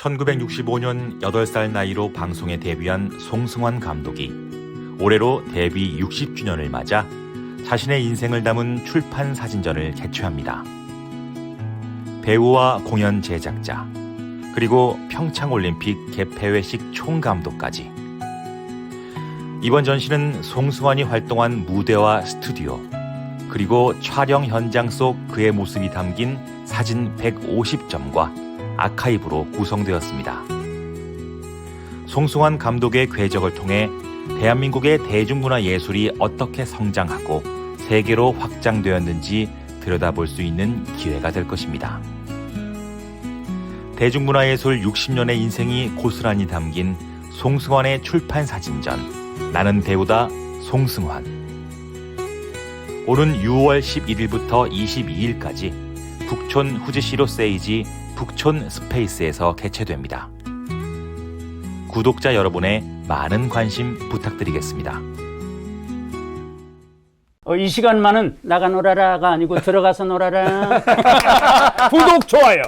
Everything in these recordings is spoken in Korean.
1965년 8살 나이로 방송에 데뷔한 송승환 감독이 올해로 데뷔 60주년을 맞아 자신의 인생을 담은 출판 사진전을 개최합니다. 배우와 공연 제작자, 그리고 평창올림픽 개폐회식 총감독까지. 이번 전시는 송승환이 활동한 무대와 스튜디오, 그리고 촬영 현장 속 그의 모습이 담긴 사진 150점과 아카이브로 구성되었습니다. 송승환 감독의 궤적을 통해 대한민국의 대중문화 예술이 어떻게 성장하고 세계로 확장되었는지 들여다볼 수 있는 기회가 될 것입니다. 대중문화예술 60년의 인생이 고스란히 담긴 송승환의 출판 사진전, 나는 배우다 송승환. 오는 6월 11일부터 22일까지 북촌 후지시로 세이지 북촌 스페이스에서 개최됩니다. 구독자 여러분의 많은 관심 부탁드리겠습니다. 이 시간만은 나가 놀아라가 아니고 들어가서 놀아라. 구독, 좋아요.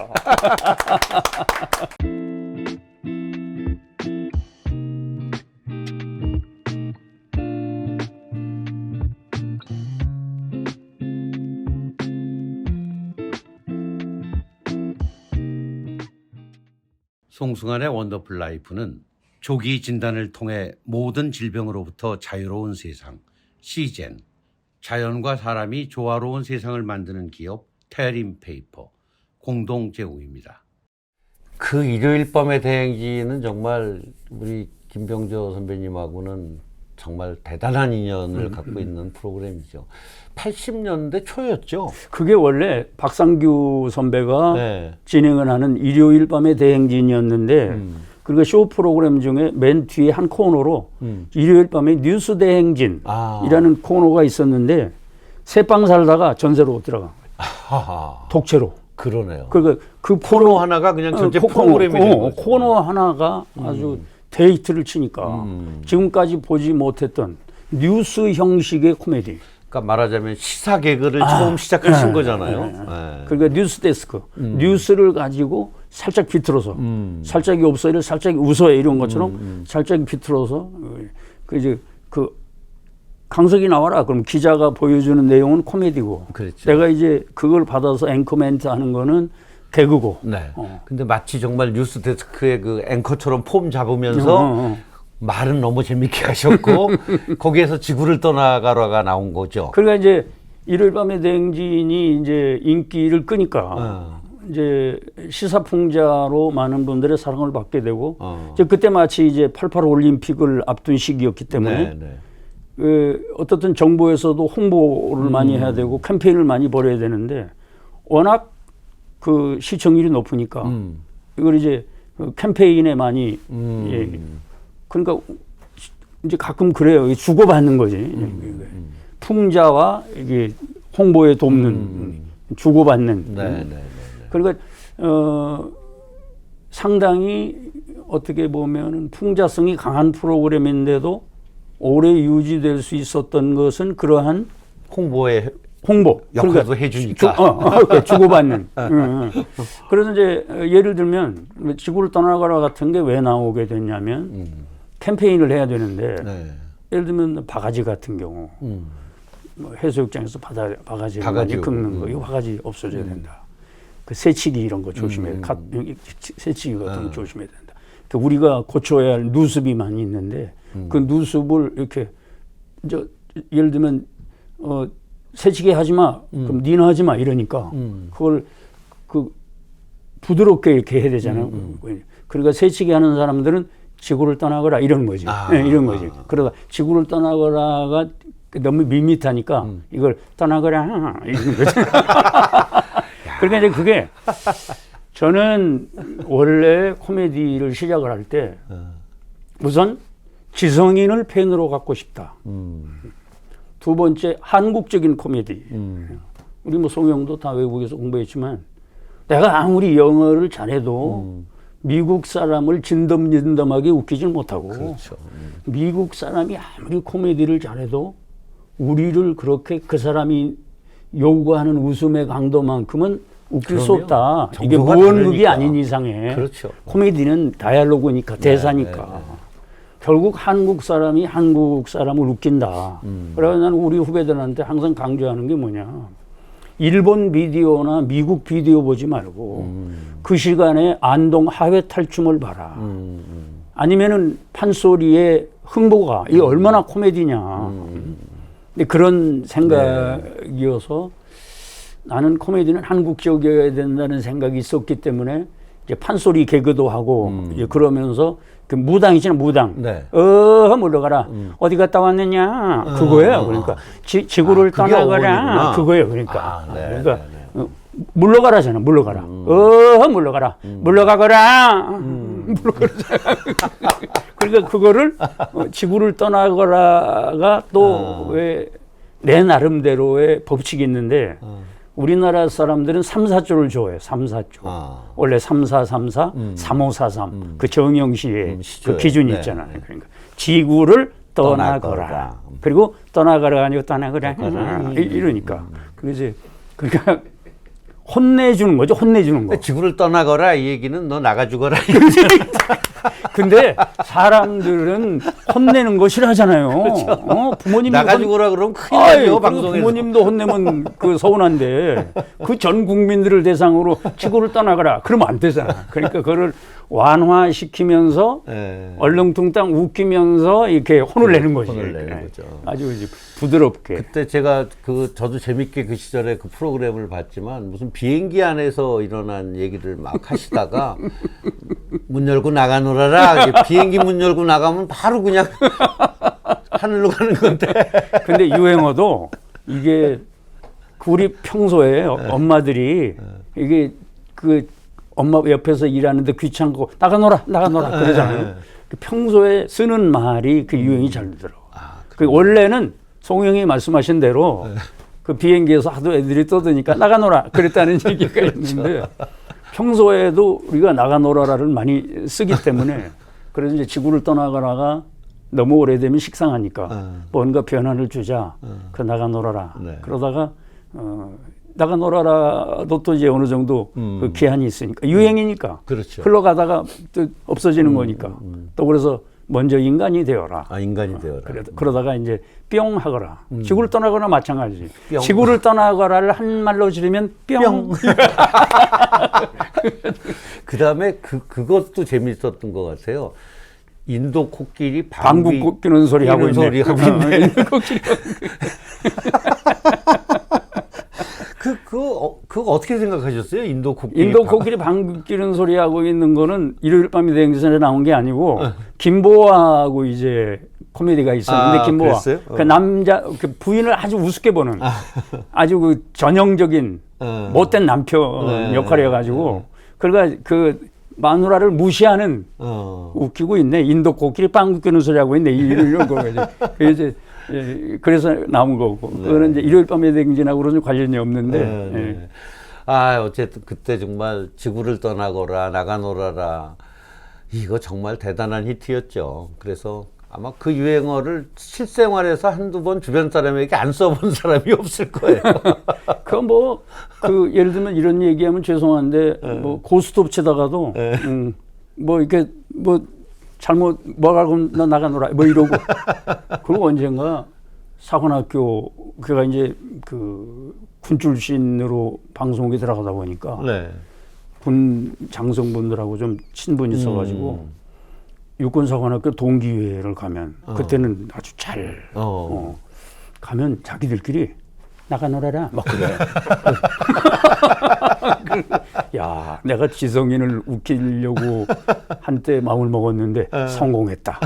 송승환의 원더풀 라이프는 조기 진단을 통해 모든 질병으로부터 자유로운 세상, 시젠, 자연과 사람이 조화로운 세상을 만드는 기업 테림페이퍼 공동 제공입니다. 그 일요일 밤의 대행진은 정말 우리 김병조 선배님하고는 정말 대단한 인연을 갖고 있는 프로그램이죠. 80년대 초였죠. 그게 원래 박상규 선배가 네. 진행을 하는 일요일 밤의 대행진이었는데 그리고 쇼 프로그램 중에 맨 뒤에 한 코너로 일요일 밤의 뉴스 대행진이라는 코너가 있었는데 새빵 살다가 전세로 들어간 거예요. 독채로. 그러네요. 그러니까 그 코너 하나가 그냥 전체 프로그램이 된 거죠. 코너 하나가 아주 데이트를 치니까 지금까지 보지 못했던 뉴스 형식의 코미디. 그러니까 말하자면 시사 개그를 처음 시작하신 거잖아요. 네. 그러니까 뉴스 데스크, 뉴스를 가지고 살짝 비틀어서, 살짝이 없어요, 살짝이 웃어요 이런 것처럼 살짝 비틀어서 그 이제 그 강석이 나와라 그럼 기자가 보여주는 내용은 코미디고, 그렇죠. 내가 이제 그걸 받아서 앵커멘트 하는 거는 개그고. 네. 근데 마치 정말 뉴스 데스크의 그 앵커처럼 폼 잡으면서 말은 너무 재밌게 하셨고 거기에서 지구를 떠나가라가 나온 거죠. 그러니까 이제 일요일 밤의 대행진이 이제 인기를 끄니까 이제 시사풍자로 많은 분들의 사랑을 받게 되고 이제 그때 마치 이제 88 올림픽을 앞둔 시기였기 때문에 어떻든 정부에서도 홍보를 많이 해야 되고 캠페인을 많이 벌여야 되는데 워낙 그 시청률이 높으니까 이걸 이제 캠페인에 많이 그러니까 이제 가끔 그래요. 주고받는 거지. 풍자와 이게 홍보에 돕는 주고받는. 그러니까 상당히 어떻게 보면은 풍자성이 강한 프로그램인데도 오래 유지될 수 있었던 것은 그러한 홍보 역할도 그러니까 해주니까 주고받는. 그래서 이제 예를 들면 지구를 떠나가라 같은 게 왜 나오게 됐냐면 캠페인을 해야 되는데 예를 들면 바가지 같은 경우 뭐 해수욕장에서 바가지를 많이 긁는 거, 이 바가지 없어져야 된다. 그 새치기 이런 거 조심해야 된다. 새치기 같은 거 조심해야 된다. 그 우리가 고쳐야 할 누습이 많이 있는데 그 누습을 이렇게 예를 들면 새치기 하지 마, 그럼 니는 하지 마 이러니까 그걸 그 부드럽게 이렇게 해야 되잖아요. 그러니까 새치기 하는 사람들은 지구를 떠나거라 이런 거지. 이런 거지. 그러다 지구를 떠나거라가 너무 밋밋하니까 이걸 떠나거라 이런 거지. 그러니까 이제 그게 저는 원래 코미디를 시작을 할 때 우선 지성인을 팬으로 갖고 싶다. 두 번째 한국적인 코미디. 우리 뭐 송영도 다 외국에서 공부했지만 내가 아무리 영어를 잘해도 미국 사람을 진덤진덤하게 웃기질 못하고 그렇죠. 미국 사람이 아무리 코미디를 잘해도 우리를 그렇게 그 사람이 요구하는 웃음의 강도만큼은 웃길 수 없다. 이게 정도가 무언극이 다르니까. 아닌 이상에 그렇죠. 코미디는 다이얼로그니까 대사니까 결국 한국 사람이 한국 사람을 웃긴다. 그래서 나는 우리 후배들한테 항상 강조하는 게 뭐냐. 일본 비디오나 미국 비디오 보지 말고 그 시간에 안동 하회 탈춤을 봐라. 아니면은 판소리의 흥보가 이게 얼마나 코미디냐. 근데 그런 생각이어서 나는 코미디는 한국적이어야 된다는 생각이 있었기 때문에 이제 판소리 개그도 하고 이제 그러면서 그 무당이잖아 무당. 네. 물러가라. 어디 갔다 왔느냐. 그거예요. 그러니까 지구를 그게 떠나거라. 어머니구나. 아, 그거예요. 그러니까. 네, 그러니까 물러가라잖아. 물러가라. 물러가라. 물러가거라. 물러가라. 그러니까 그거를 지구를 떠나거라가 또 왜 내 나름대로의 법칙이 있는데 우리나라 사람들은 3, 4조를 좋아해요. 3, 4조. 원래 3, 4, 3, 4, 3, 5, 4, 3. 그 정영 씨의 그 시조예요. 기준이 네. 있잖아요. 그러니까 지구를 떠나거라. 떠나거라. 그리고 떠나거라 아니고 떠나거라. 이러니까. 그래서 그러니까 혼내주는 거죠. 혼내주는 거. 지구를 떠나거라 이 얘기는 너 나가 죽어라. 근데 사람들은 혼내는 거 싫어하잖아요. 부모님도 나가 죽어라 그러면 큰일 아이, 나죠 그리고 방송에서. 부모님도 혼내면 그 서운한데 그 전 국민들을 대상으로 지구를 떠나거라 그러면 안 되잖아. 그러니까 그거를 완화시키면서 네. 얼렁뚱땅 웃기면서 이렇게 혼을 내는 거지. 혼을 내는 거죠. 아주 이제 부드럽게. 그때 제가 저도 재밌게 그 시절에 그 프로그램을 봤지만 무슨 비행기 안에서 일어난 얘기를 막 하시다가 문 열고 나가 놀아라. 비행기 문 열고 나가면 바로 그냥 하늘로 가는 건데. 근데 유행어도 이게 우리 평소에 엄마들이 이게 그 엄마 옆에서 일하는데 귀찮고 나가 놀아 그러잖아요. 평소에 쓰는 말이 그 유행이 잘 들어. 그 원래는 송영이 말씀하신 대로 그 비행기에서 하도 애들이 떠드니까 나가 놀아 그랬다는 얘기가 있는데 평소에도 우리가 나가 놀아라를 많이 쓰기 때문에 그래서 이제 지구를 떠나가라가 너무 오래되면 식상하니까 뭔가 변화를 주자. 그 나가 놀아라. 네. 그러다가 나가 놀아라도 또 이제 어느 정도 그 기한이 있으니까 유행이니까 그렇죠. 흘러가다가 또 없어지는 거니까 또 그래서 먼저 인간이 되어라. 인간이 되어라. 그러다가 이제 뿅 하거라. 지구를 떠나거나 마찬가지. 뿅. 지구를 떠나거라를 한 말로 지르면 뿅. 그다음에 그것도 재밌었던 것 같아요. 인도 코끼리 방귀 뀌는 소리 하고 있네. 코끼리. 그거 어떻게 생각하셨어요? 인도 코끼리. 인도 코끼리 방귀 뀌는 소리 하고 있는 거는 일요일 밤이 대행진에 나온 게 아니고 김보아하고 이제 코미디가 있었는데 김보아 그랬어요? 그 남자 그 부인을 아주 우습게 보는 아주 그 전형적인 못된 남편 역할이어가지고 그러니까 그 마누라를 무시하는 웃기고 있네. 인도 코끼리 방귀 뀌는 소리 하고 있네. 이런 거가 이제 그래서 나온 거고. 그거는 이제 일요일 밤에 대행진하고는 좀 관련이 없는데. 어쨌든 그때 정말 지구를 떠나거라 나가 놀아라 이거 정말 대단한 히트였죠. 그래서 아마 그 유행어를 실생활에서 한두 번 주변 사람에게 안 써본 사람이 없을 거예요. 그건 뭐, 예를 들면 이런 얘기하면 죄송한데, 뭐, 고스톱 치다가도, 뭐, 이렇게, 뭐, 잘못, 뭐가고 나 나가 놀아, 뭐 이러고. 그리고 언젠가 사관학교, 그가 이제 군 출신으로 방송국에 들어가다 보니까, 네. 군 장성분들하고 좀 친분이 있어가지고, 육군사관학교 동기회를 가면, 그때는 아주 잘, 가면 자기들끼리, 나가 놀아라. 막 그래. 야, 내가 지성인을 웃기려고 한때 마음을 먹었는데 성공했다.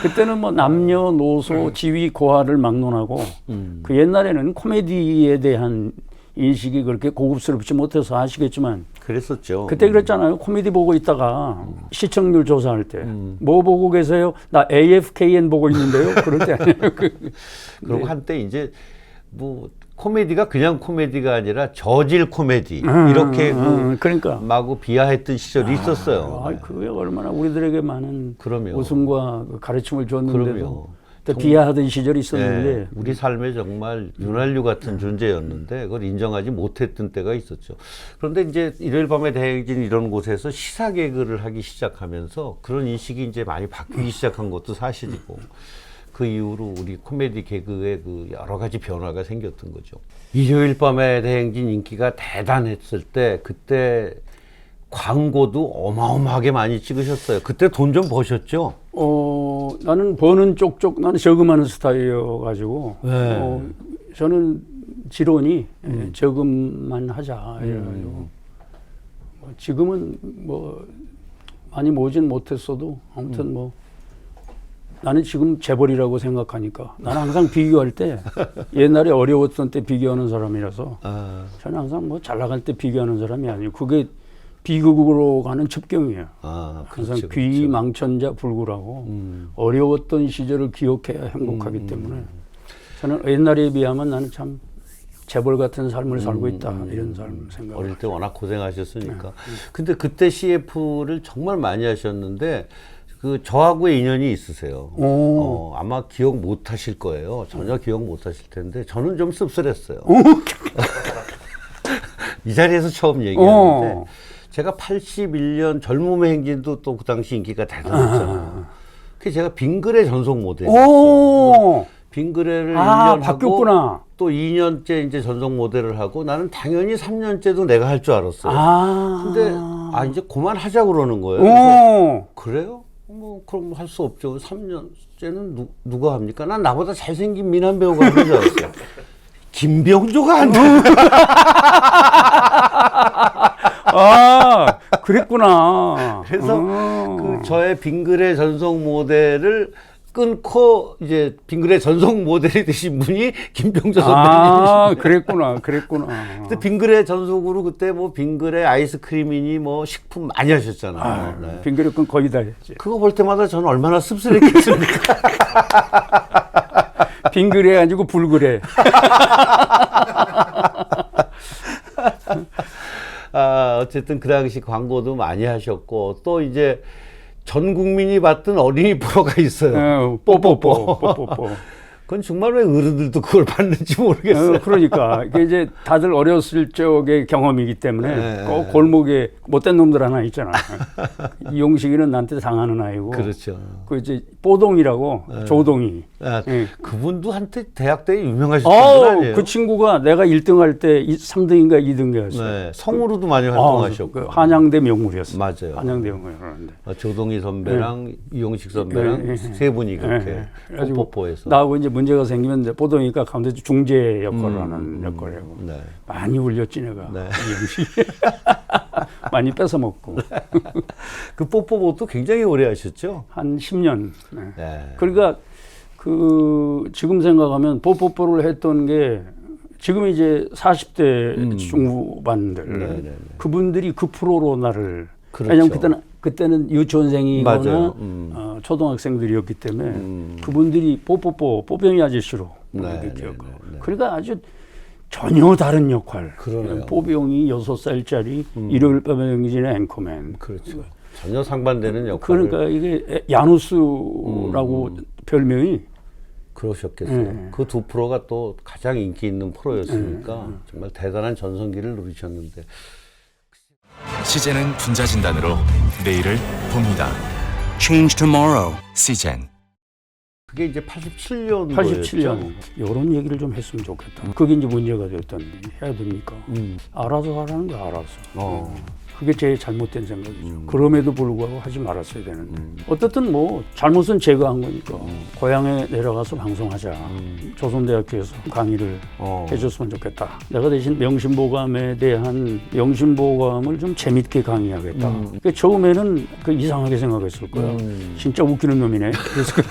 그때는 뭐 남녀노소 지위 고하를 막론하고 그 옛날에는 코미디에 대한 인식이 그렇게 고급스럽지 못해서 아시겠지만 그랬었죠. 그때 그랬잖아요. 코미디 보고 있다가 시청률 조사할 때 뭐 보고 계세요? 나 AFKN 보고 있는데요. 그럴 때 아니에요. 그리고 한때 이제 뭐 코미디가 그냥 코미디가 아니라 저질 코미디 이렇게 그러니까 마구 비하했던 시절이 있었어요. 그게 얼마나 우리들에게 많은 그럼요. 웃음과 가르침을 줬는데도 그럼요. 또 비하하던 시절이 있었는데 네, 우리 삶에 정말 윤활유 같은 존재였는데 그걸 인정하지 못했던 때가 있었죠. 그런데 이제 일요일 밤에 대행진 이런 곳에서 시사 개그를 하기 시작하면서 그런 인식이 이제 많이 바뀌기 시작한 것도 사실이고 그 이후로 우리 코미디 개그에 그 여러 가지 변화가 생겼던 거죠. 일요일 밤에 대행진 인기가 대단했을 때 그때 광고도 어마어마하게 많이 찍으셨어요. 그때 돈 좀 버셨죠? 나는 버는 쪽쪽 나는 저금하는 스타일이어가지고 네. 저는 지론이 저금만 하자 이래가지고 뭐 지금은 뭐 많이 모으진 못했어도 아무튼 뭐 나는 지금 재벌이라고 생각하니까 나는 항상 비교할 때 옛날에 어려웠던 때 비교하는 사람이라서 저는 항상 뭐 잘 나갈 때 비교하는 사람이 아니고 그게 비극으로 가는 첩경이에요. 항상 그렇죠, 귀망천자 불구라고 어려웠던 시절을 기억해야 행복하기 때문에 저는 옛날에 비하면 나는 참 재벌 같은 삶을 살고 있다 이런 삶 생각. 어릴 때 워낙 고생하셨으니까. 근데 그때 CF를 정말 많이 하셨는데 그 저하고의 인연이 있으세요. 아마 기억 못 하실 거예요. 전혀 기억 못 하실 텐데 저는 좀 씁쓸했어요. 이 자리에서 처음 얘기하는데 제가 81년 젊음의 행진도 또 그 당시 인기가 대단했잖아요. 그래서 제가 빙그레 전속 모델이었어요. 빙그레를 1년 바뀌었구나. 하고 또 2년째 이제 전속 모델을 하고 나는 당연히 3년째도 내가 할 줄 알았어요. 근데 이제 그만하자 그러는 거예요. 그래서 그래요? 뭐 그럼 할 수 없죠. 3년째는 누가 합니까? 난 나보다 잘생긴 미남 배우가 하는 줄 알았어요. 김병조가 한다. 그랬구나. 그래서 그 저의 빙그레 전속 모델을 끊고 이제 빙그레 전속 모델이 되신 분이 김병조 선배님이십니다. 그랬구나. 그때 빙그레 전속으로 그때 뭐 빙그레 아이스크림이니 뭐 식품 많이 하셨잖아요. 네. 빙그레 건 거의 다 했지. 그거 볼 때마다 저는 얼마나 씁쓸했겠습니까? 빙그레 아니고 불그레. 어쨌든 그 당시 광고도 많이 하셨고 또 이제 전 국민이 봤던 어린이 프로가 있어요. 뽀뽀뽀. 그건 정말 왜 어른들도 그걸 봤는지 모르겠어요. 그러니까 이게 이제 다들 어렸을 적의 경험이기 때문에 꼭 골목에 못된 놈들 하나 있잖아. 이용식이는 나한테 당하는 아이고. 그렇죠. 그 이제 뽀동이라고 조동이. 그분도 한때 대학 때 유명하신 분 아니에요? 그 친구가 내가 1등할 때 3등인가 2등이었어요. 네, 성우로도 많이 활동하셨고. 그 한양대 명물이었어요. 맞아요. 한양대 명물이었는데. 조동희 선배랑 이용식 선배랑 세 분이 그렇게 뽀뽀뽀해서. 나하고 이제 문제가 생기면 뽀동이가 가운데 중재 역할을 하는 역할이고 많이 울렸지 내가. 이용식. 많이 뺏어 먹고. 그 뽀뽀뽀도 굉장히 오래 하셨죠? 한 10년. 그러니까 그 지금 생각하면 뽀뽀뽀를 했던 게 지금 이제 40대 중후반들 그분들이 그 프로로 나를 왜냐면 그때는 유치원생이거나 초등학생들이었기 때문에 그분들이 뽀병이 아저씨로 기억하고 그러니까 아주 전혀 다른 역할. 그러네요. 뽀병이 6살짜리 일요일 밤의 행진의 앵커맨. 그렇죠. 전혀 상반되는 역할. 그러니까 이게 야누스라고 별명이. 그러셨겠어요. 그 두 프로가 또 가장 인기 있는 프로였으니까 정말 대단한 전성기를 누리셨는데. 시젠은 분자진단으로 내일을 봅니다. Change tomorrow. 시젠. 그게 이제 87년. 87년. 이런 얘기를 좀 했으면 좋겠다. 그게 이제 문제가 됐던 해야 됩니까? 알아서 하라는 거 알아서. 그게 제일 잘못된 생각이죠. 그럼에도 불구하고 하지 말았어야 되는데. 어쨌든 뭐 잘못은 제가 한 거니까 고향에 내려가서 방송하자. 조선대학교에서 강의를 해줬으면 좋겠다. 내가 대신 명심보감에 대한 명심보감을 좀 재밌게 강의하겠다. 그러니까 처음에는 그 이상하게 생각했을 거야. 진짜 웃기는 놈이네. 그래서